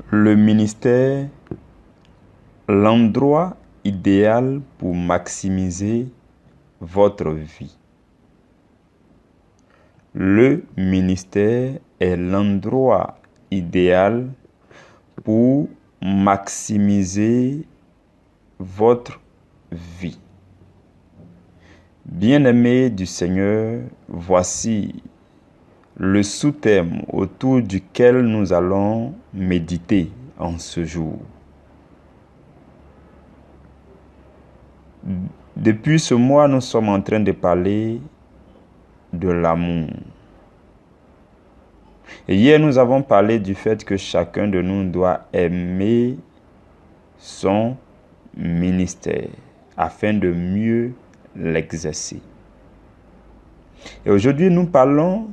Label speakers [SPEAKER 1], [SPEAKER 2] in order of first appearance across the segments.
[SPEAKER 1] Le ministère, l'endroit idéal pour maximiser votre vie. Le ministère est l'endroit idéal pour maximiser votre vie. Bien-aimés du Seigneur, voici le sous-thème autour duquel nous allons méditer en ce jour. Depuis ce mois, nous sommes en train de parler de l'amour. Et hier, nous avons parlé du fait que chacun de nous doit aimer son ministère afin de mieux l'exercer. Et aujourd'hui, nous parlons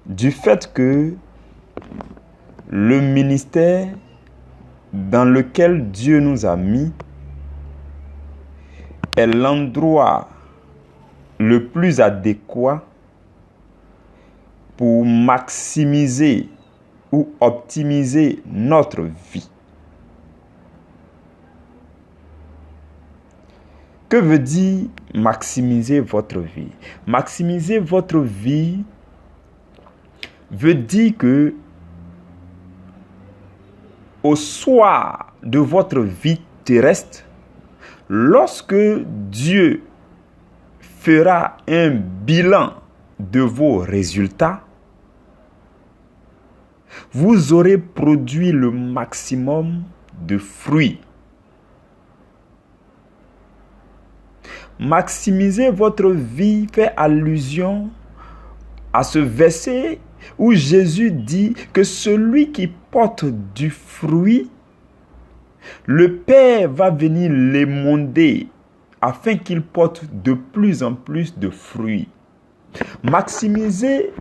[SPEAKER 1] du fait que le ministère dans lequel Dieu nous a mis est l'endroit le plus adéquat pour maximiser ou optimiser notre vie. Que veut dire maximiser votre vie? Maximiser votre vie veut dire que au soir de votre vie terrestre, lorsque Dieu fera un bilan de vos résultats, vous aurez produit le maximum de fruits. Maximiser votre vie fait allusion à ce verset où Jésus dit que celui qui porte du fruit, le Père va venir l'émonder afin qu'il porte de plus en plus de fruits. Maximiser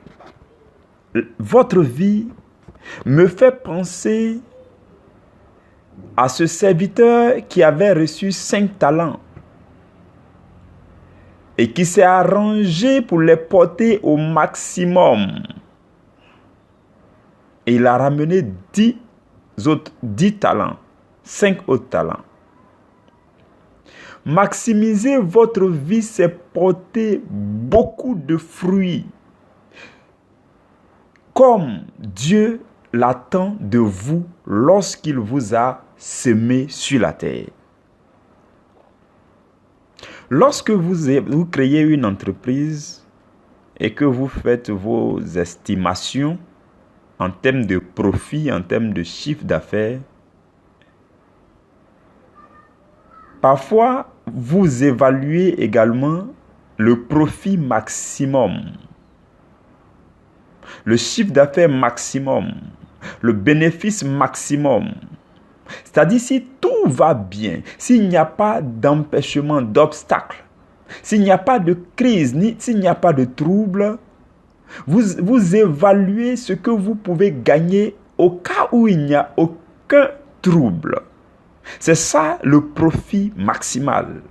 [SPEAKER 1] votre vie me fait penser à ce serviteur qui avait reçu 5 talents et qui s'est arrangé pour les porter au maximum. Et il a ramené 10 talents, 5 autres talents. Maximiser votre vie, c'est porter beaucoup de fruits, comme Dieu l'attend de vous lorsqu'il vous a semé sur la terre. Lorsque vous créez une entreprise et que vous faites vos estimations en termes de profit, en termes de chiffre d'affaires, parfois vous évaluez également le profit maximum, le chiffre d'affaires maximum, le bénéfice maximum. C'est-à-dire, si tout va bien, s'il n'y a pas d'empêchement, d'obstacle, s'il n'y a pas de crise, s'il n'y a pas de trouble, vous évaluez ce que vous pouvez gagner au cas où il n'y a aucun trouble. C'est ça le profit maximal.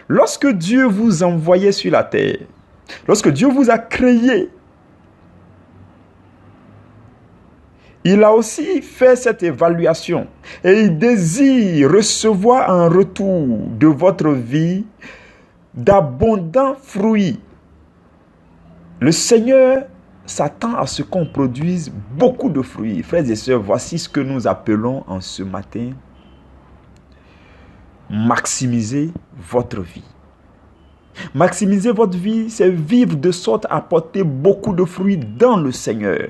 [SPEAKER 1] Lorsque Dieu vous envoyait sur la terre, lorsque Dieu vous a créé, il a aussi fait cette évaluation et il désire recevoir en retour de votre vie d'abondants fruits. Le Seigneur s'attend à ce qu'on produise beaucoup de fruits. Frères et sœurs, voici ce que nous appelons en ce matin maximiser votre vie. Maximiser votre vie, c'est vivre de sorte à porter beaucoup de fruits dans le Seigneur.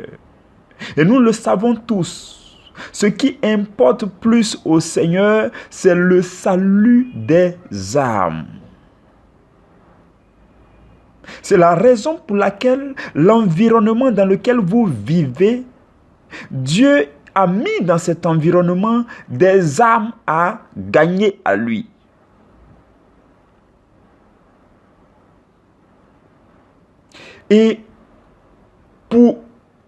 [SPEAKER 1] Et nous le savons tous, ce qui importe plus au Seigneur, c'est le salut des âmes. C'est la raison pour laquelle l'environnement dans lequel vous vivez, Dieu a mis dans cet environnement des âmes à gagner à lui. Et pour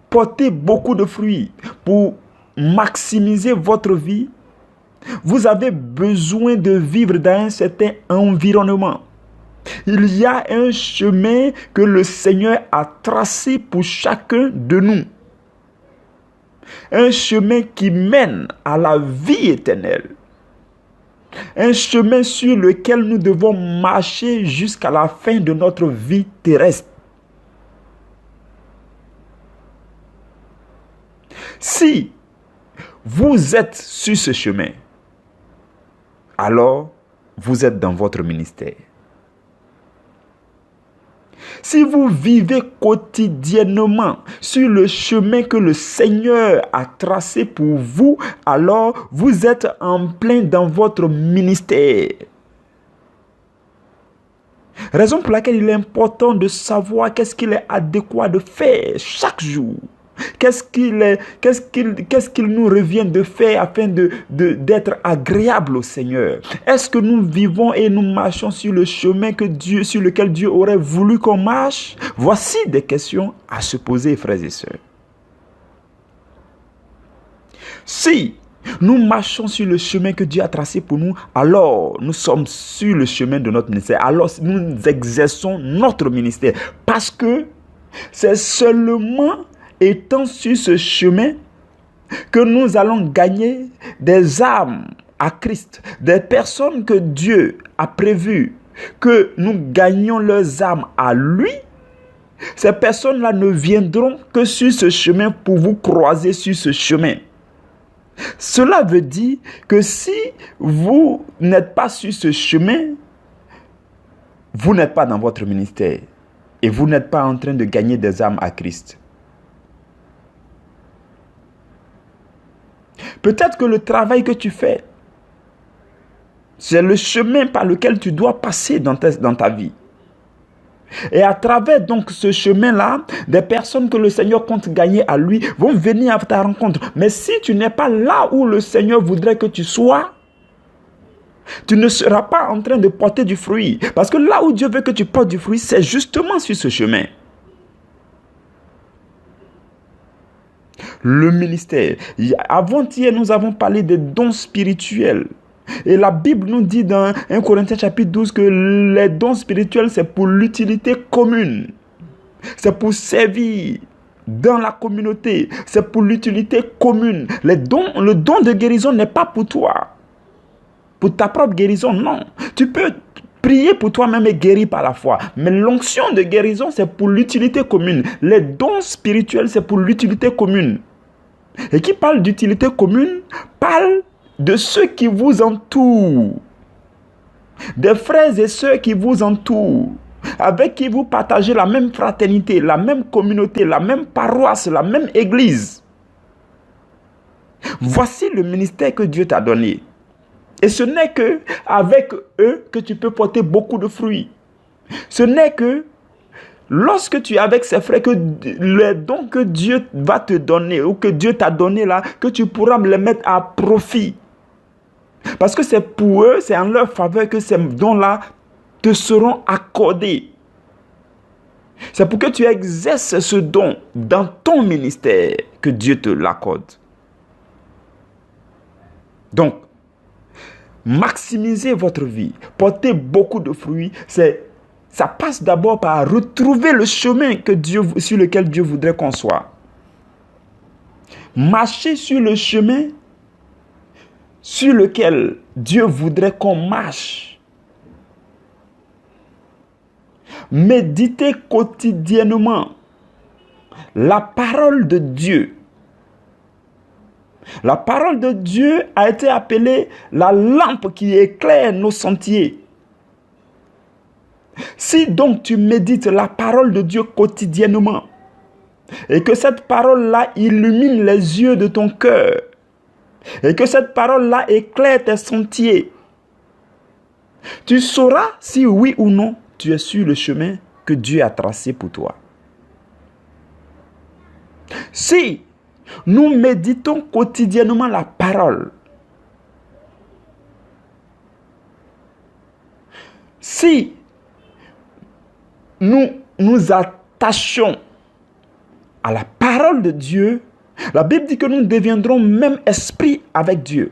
[SPEAKER 1] porter beaucoup de fruits, pour maximiser votre vie, vous avez besoin de vivre dans un certain environnement. Il y a un chemin que le Seigneur a tracé pour chacun de nous. Un chemin qui mène à la vie éternelle. Un chemin sur lequel nous devons marcher jusqu'à la fin de notre vie terrestre. Si vous êtes sur ce chemin, alors vous êtes dans votre ministère. Si vous vivez quotidiennement sur le chemin que le Seigneur a tracé pour vous, alors vous êtes en plein dans votre ministère. Raison pour laquelle il est important de savoir qu'est-ce qu'il est adéquat de faire chaque jour. Qu'est-ce qu'il nous revient de faire afin d'être agréable au Seigneur? Est-ce que nous vivons et nous marchons sur le chemin sur lequel Dieu aurait voulu qu'on marche? Voici des questions à se poser, frères et sœurs. Si nous marchons sur le chemin que Dieu a tracé pour nous, alors nous sommes sur le chemin de notre ministère. Alors nous exerçons notre ministère. Parce que c'est seulement étant sur ce chemin que nous allons gagner des âmes à Christ, des personnes que Dieu a prévues que nous gagnions leurs âmes à lui. Ces personnes-là ne viendront que sur ce chemin pour vous croiser sur ce chemin. Cela veut dire que si vous n'êtes pas sur ce chemin, vous n'êtes pas dans votre ministère et vous n'êtes pas en train de gagner des âmes à Christ. Peut-être que le travail que tu fais, c'est le chemin par lequel tu dois passer dans ta vie. Et à travers donc ce chemin-là, des personnes que le Seigneur compte gagner à lui vont venir à ta rencontre. Mais si tu n'es pas là où le Seigneur voudrait que tu sois, tu ne seras pas en train de porter du fruit. Parce que là où Dieu veut que tu portes du fruit, c'est justement sur ce chemin. Le ministère. Avant-hier, nous avons parlé des dons spirituels. Et la Bible nous dit dans 1 Corinthiens chapitre 12 que les dons spirituels, c'est pour l'utilité commune. C'est pour servir dans la communauté. C'est pour l'utilité commune. Le don de guérison n'est pas pour toi. Pour ta propre guérison, non. Tu peux prier pour toi-même et guérir par la foi. Mais l'onction de guérison, c'est pour l'utilité commune. Les dons spirituels, c'est pour l'utilité commune. Et qui parle d'utilité commune, parle de ceux qui vous entourent. Des frères et sœurs qui vous entourent. Avec qui vous partagez la même fraternité, la même communauté, la même paroisse, la même église. Voici le ministère que Dieu t'a donné. Et ce n'est que avec eux que tu peux porter beaucoup de fruits. Ce n'est que lorsque tu es avec ces frères, que les dons que Dieu va te donner ou que Dieu t'a donné là, que tu pourras les mettre à profit. Parce que c'est pour eux, c'est en leur faveur que ces dons-là te seront accordés. C'est pour que tu exerces ce don dans ton ministère que Dieu te l'accorde. Donc, maximiser votre vie, porter beaucoup de fruits, ça passe d'abord par retrouver le chemin sur lequel Dieu voudrait qu'on soit. Marcher sur le chemin sur lequel Dieu voudrait qu'on marche. Méditer quotidiennement la parole de Dieu. La parole de Dieu a été appelée la lampe qui éclaire nos sentiers. Si donc tu médites la parole de Dieu quotidiennement et que cette parole-là illumine les yeux de ton cœur et que cette parole-là éclaire tes sentiers, tu sauras si oui ou non tu es sur le chemin que Dieu a tracé pour toi. Si nous méditons quotidiennement la parole, si nous nous attachons à la parole de Dieu, la Bible dit que nous deviendrons même esprit avec Dieu.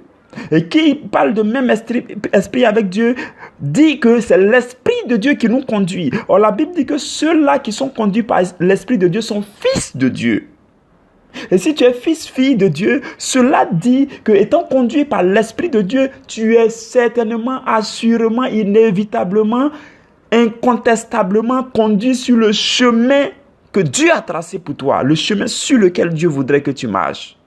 [SPEAKER 1] et qui parle de même esprit avec Dieu, dit que c'est l'Esprit de Dieu qui nous conduit. Or, la Bible dit que ceux-là qui sont conduits par l'Esprit de Dieu sont fils de Dieu. Et si tu es fils, fille de Dieu, cela dit que étant conduit par l'Esprit de Dieu, tu es certainement, assurément, inévitablement, incontestablement conduit sur le chemin que Dieu a tracé pour toi, le chemin sur lequel Dieu voudrait que tu marches.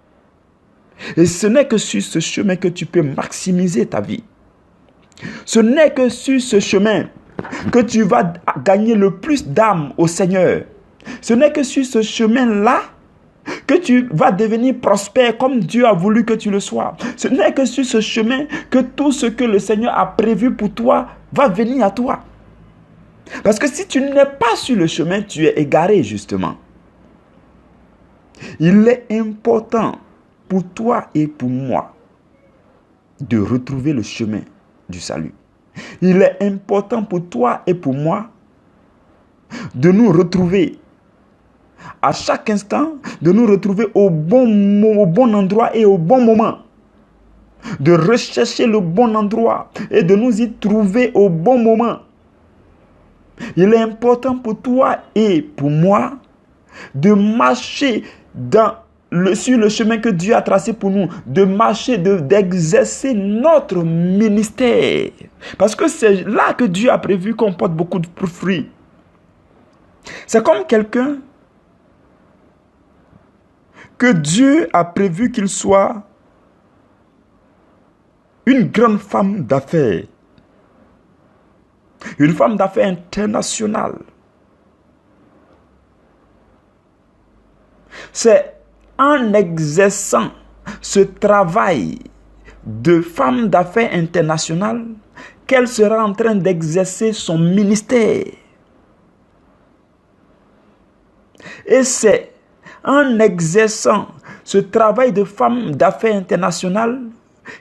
[SPEAKER 1] Et ce n'est que sur ce chemin que tu peux maximiser ta vie. Ce n'est que sur ce chemin que tu vas gagner le plus d'âmes au Seigneur. Ce n'est que sur ce chemin-là que tu vas devenir prospère comme Dieu a voulu que tu le sois. Ce n'est que sur ce chemin que tout ce que le Seigneur a prévu pour toi va venir à toi. Parce que si tu n'es pas sur le chemin, tu es égaré justement. Il est important pour toi et pour moi de retrouver le chemin du salut. Il est important pour toi et pour moi de nous retrouver à chaque instant, de nous retrouver au bon endroit et au bon moment. De rechercher le bon endroit et de nous y trouver au bon moment. Il est important pour toi et pour moi de marcher sur le chemin que Dieu a tracé pour nous, de marcher, d'exercer notre ministère. Parce que c'est là que Dieu a prévu qu'on porte beaucoup de fruits. C'est comme quelqu'un que Dieu a prévu qu'il soit une grande femme d'affaires. Une femme d'affaires internationale. C'est en exerçant ce travail de femme d'affaires internationale qu'elle sera en train d'exercer son ministère. Et c'est en exerçant ce travail de femme d'affaires internationale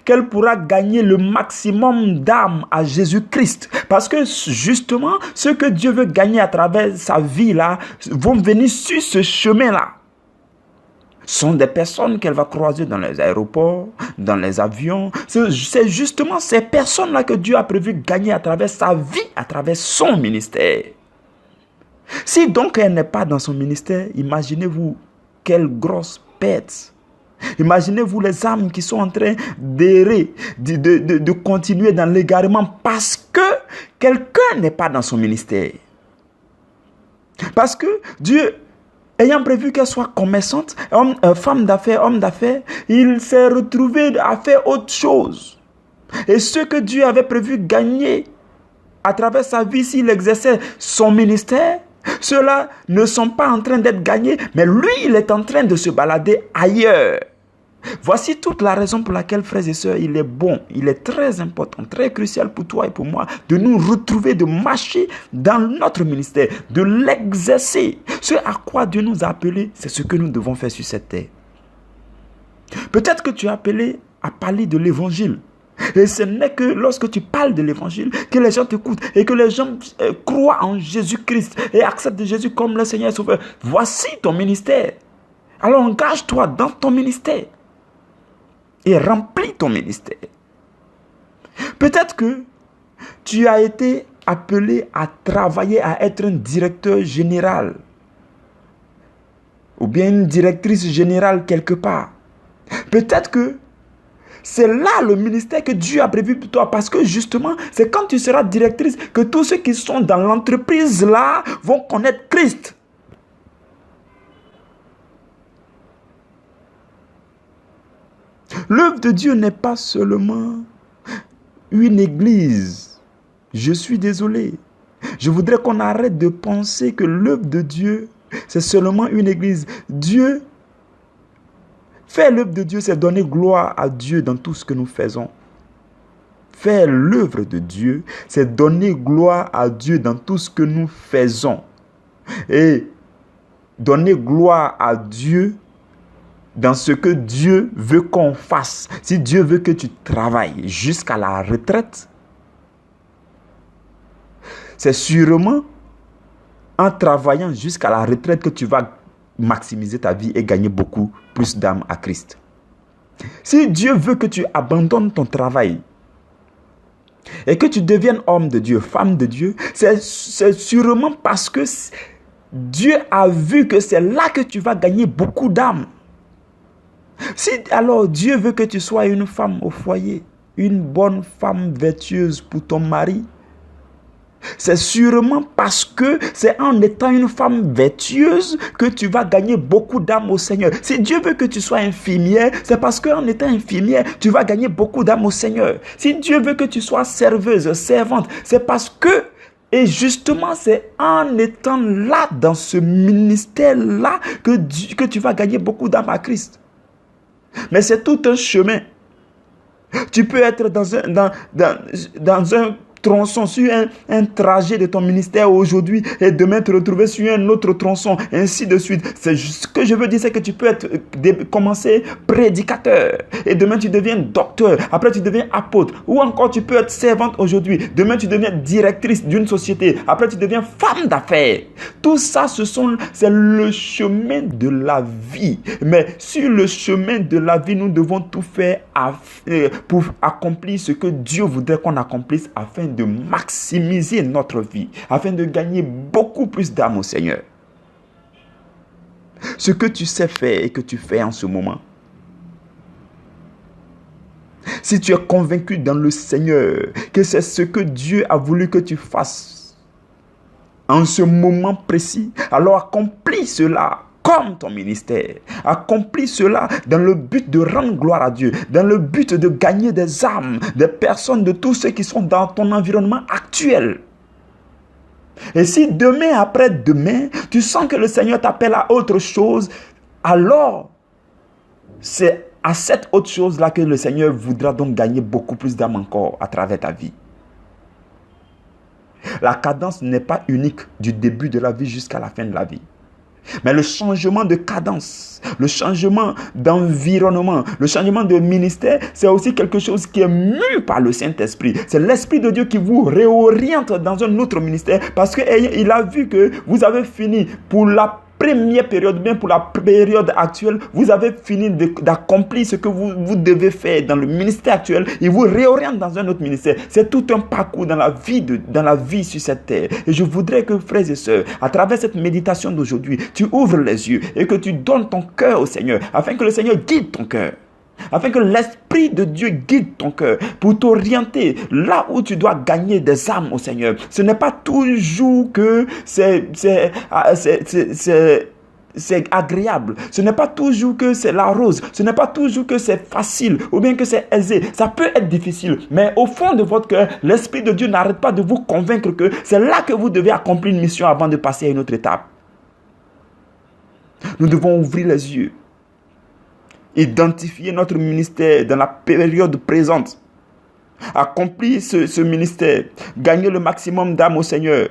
[SPEAKER 1] qu'elle pourra gagner le maximum d'âmes à Jésus-Christ. Parce que justement, ceux que Dieu veut gagner à travers sa vie-là vont venir sur ce chemin-là. Ce sont des personnes qu'elle va croiser dans les aéroports, dans les avions. C'est justement ces personnes-là que Dieu a prévu gagner à travers sa vie, à travers son ministère. Si donc elle n'est pas dans son ministère, imaginez-vous quelle grosse perte. Imaginez-vous les âmes qui sont en train d'errer, de continuer dans l'égarement parce que quelqu'un n'est pas dans son ministère. Parce que Dieu, ayant prévu qu'elle soit commerçante, femme d'affaires, homme d'affaires, il s'est retrouvé à faire autre chose. Et ce que Dieu avait prévu gagner à travers sa vie, s'il exerçait son ministère, ceux-là ne sont pas en train d'être gagnés, mais lui, il est en train de se balader ailleurs. Voici toute la raison pour laquelle, frères et sœurs, il est bon, il est très important, très crucial pour toi et pour moi de nous retrouver, de marcher dans notre ministère, de l'exercer. Ce à quoi Dieu nous a appelés, c'est ce que nous devons faire sur cette terre. Peut-être que tu es appelé à parler de l'évangile. Et ce n'est que lorsque tu parles de l'évangile que les gens t'écoutent et que les gens croient en Jésus-Christ et acceptent Jésus comme le Seigneur et Sauveur. Voici ton ministère. Alors engage-toi dans ton ministère et remplis ton ministère. Peut-être que tu as été appelé à travailler, à être un directeur général ou bien une directrice générale quelque part. Peut-être que c'est là le ministère que Dieu a prévu pour toi. Parce que justement, c'est quand tu seras directrice que tous ceux qui sont dans l'entreprise là vont connaître Christ. L'œuvre de Dieu n'est pas seulement une église. Je suis désolé. Je voudrais qu'on arrête de penser que l'œuvre de Dieu, c'est seulement une église. Dieu, faire l'œuvre de Dieu, c'est donner gloire à Dieu dans tout ce que nous faisons. Faire l'œuvre de Dieu, c'est donner gloire à Dieu dans tout ce que nous faisons. Et donner gloire à Dieu dans ce que Dieu veut qu'on fasse. Si Dieu veut que tu travailles jusqu'à la retraite, c'est sûrement en travaillant jusqu'à la retraite que tu vas maximiser ta vie et gagner beaucoup plus d'âmes à Christ. Si Dieu veut que tu abandonnes ton travail et que tu deviennes homme de Dieu, femme de Dieu, c'est sûrement parce que Dieu a vu que c'est là que tu vas gagner beaucoup d'âmes. Si alors Dieu veut que tu sois une femme au foyer, une bonne femme vertueuse pour ton mari, c'est sûrement parce que c'est en étant une femme vertueuse que tu vas gagner beaucoup d'âmes au Seigneur. Si Dieu veut que tu sois infirmière, c'est parce qu'en étant infirmière, tu vas gagner beaucoup d'âmes au Seigneur. Si Dieu veut que tu sois serveuse, servante, c'est parce que, et justement, c'est en étant là, dans ce ministère-là, que tu vas gagner beaucoup d'âmes à Christ. Mais c'est tout un chemin. Tu peux être dans un tronçon, sur un trajet de ton ministère aujourd'hui et demain te retrouver sur un autre tronçon, ainsi de suite. Ce que je veux dire, c'est que tu peux commencer prédicateur et demain tu deviens docteur, après tu deviens apôtre, ou encore tu peux être servante aujourd'hui, demain tu deviens directrice d'une société, après tu deviens femme d'affaires. Tout ça, c'est le chemin de la vie. Mais sur le chemin de la vie, nous devons tout faire pour accomplir ce que Dieu voudrait qu'on accomplisse afin de maximiser notre vie, afin de gagner beaucoup plus d'âmes au Seigneur. Ce que tu sais faire et que tu fais en ce moment, si tu es convaincu dans le Seigneur que c'est ce que Dieu a voulu que tu fasses en ce moment précis, alors accomplis cela comme ton ministère. Accomplis cela dans le but de rendre gloire à Dieu, dans le but de gagner des âmes, des personnes, de tous ceux qui sont dans ton environnement actuel. Et si demain, après-demain, tu sens que le Seigneur t'appelle à autre chose, alors c'est à cette autre chose-là que le Seigneur voudra donc gagner beaucoup plus d'âmes encore à travers ta vie. La cadence n'est pas unique du début de la vie jusqu'à la fin de la vie. Mais le changement de cadence, le changement d'environnement, le changement de ministère, c'est aussi quelque chose qui est mu par le Saint-Esprit. C'est l'Esprit de Dieu qui vous réoriente dans un autre ministère parce qu'il a vu que vous avez fini pour la première période, bien pour la période actuelle, vous avez fini d'accomplir ce que vous devez faire dans le ministère actuel. Il vous réoriente dans un autre ministère. C'est tout un parcours dans la vie sur cette terre. Et je voudrais que, frères et sœurs, à travers cette méditation d'aujourd'hui, tu ouvres les yeux et que tu donnes ton cœur au Seigneur, afin que le Seigneur guide ton cœur. Afin que l'Esprit de Dieu guide ton cœur pour t'orienter là où tu dois gagner des âmes au Seigneur. Ce n'est pas toujours que c'est agréable. Ce n'est pas toujours que c'est la rose. Ce n'est pas toujours que c'est facile ou bien que c'est aisé. Ça peut être difficile. Mais au fond de votre cœur, l'Esprit de Dieu n'arrête pas de vous convaincre que c'est là que vous devez accomplir une mission avant de passer à une autre étape. Nous devons ouvrir les yeux. Identifier notre ministère dans la période présente. Accomplir ce ministère. Gagner le maximum d'âmes au Seigneur.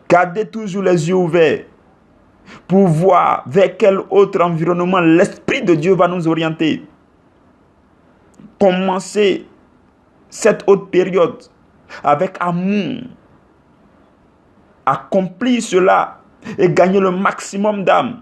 [SPEAKER 1] Garder toujours les yeux ouverts pour voir vers quel autre environnement l'Esprit de Dieu va nous orienter. Commencer cette autre période avec amour. Accomplir cela et gagner le maximum d'âmes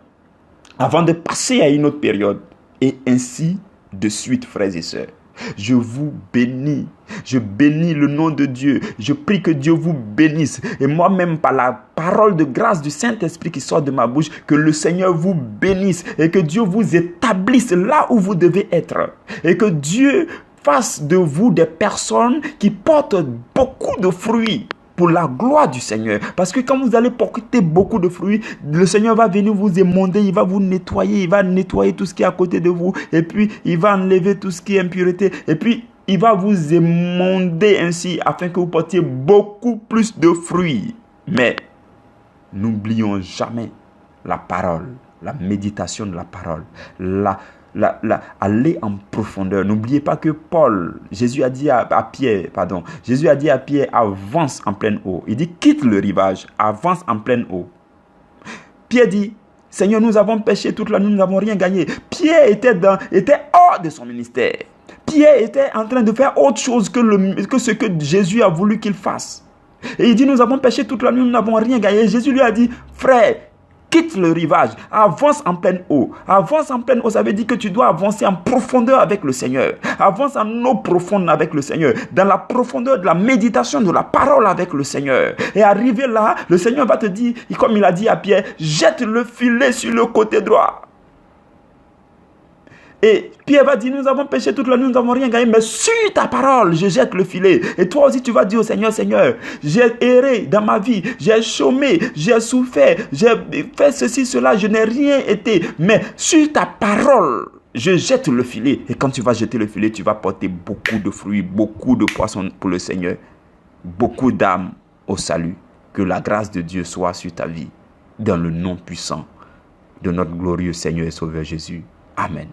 [SPEAKER 1] avant de passer à une autre période. Et ainsi de suite, frères et sœurs. Je vous bénis. Je bénis le nom de Dieu. Je prie que Dieu vous bénisse. Et moi-même, par la parole de grâce du Saint-Esprit qui sort de ma bouche, que le Seigneur vous bénisse et que Dieu vous établisse là où vous devez être. Et que Dieu fasse de vous des personnes qui portent beaucoup de fruits pour la gloire du Seigneur. Parce que quand vous allez porter beaucoup de fruits, le Seigneur va venir vous émonder, il va vous nettoyer, il va nettoyer tout ce qui est à côté de vous, et puis il va enlever tout ce qui est impureté, et puis il va vous émonder ainsi afin que vous portiez beaucoup plus de fruits. Mais n'oublions jamais la parole, la méditation de la parole, aller en profondeur. N'oubliez pas que Jésus a dit à Pierre, avance en pleine eau. Il dit, quitte le rivage, avance en pleine eau. Pierre dit, Seigneur, nous avons péché toute la nuit, nous n'avons rien gagné. Pierre était hors de son ministère. Pierre était en train de faire autre chose que ce que Jésus a voulu qu'il fasse. Et il dit, nous avons péché toute la nuit, nous n'avons rien gagné. Et Jésus lui a dit, frère, quitte le rivage, avance en pleine eau. Avance en pleine eau, ça veut dire que tu dois avancer en profondeur avec le Seigneur. Avance en eau profonde avec le Seigneur, dans la profondeur de la méditation de la parole avec le Seigneur. Et arrivé là, le Seigneur va te dire, comme il a dit à Pierre, jette le filet sur le côté droit. Et Pierre va dire, nous avons péché toute la nuit, nous n'avons rien gagné, mais sur ta parole, je jette le filet. Et toi aussi, tu vas dire au Seigneur, Seigneur, j'ai erré dans ma vie, j'ai chômé, j'ai souffert, j'ai fait ceci, cela, je n'ai rien été. Mais sur ta parole, je jette le filet. Et quand tu vas jeter le filet, tu vas porter beaucoup de fruits, beaucoup de poissons pour le Seigneur, beaucoup d'âmes au salut. Que la grâce de Dieu soit sur ta vie, dans le nom puissant de notre glorieux Seigneur et Sauveur Jésus. Amen.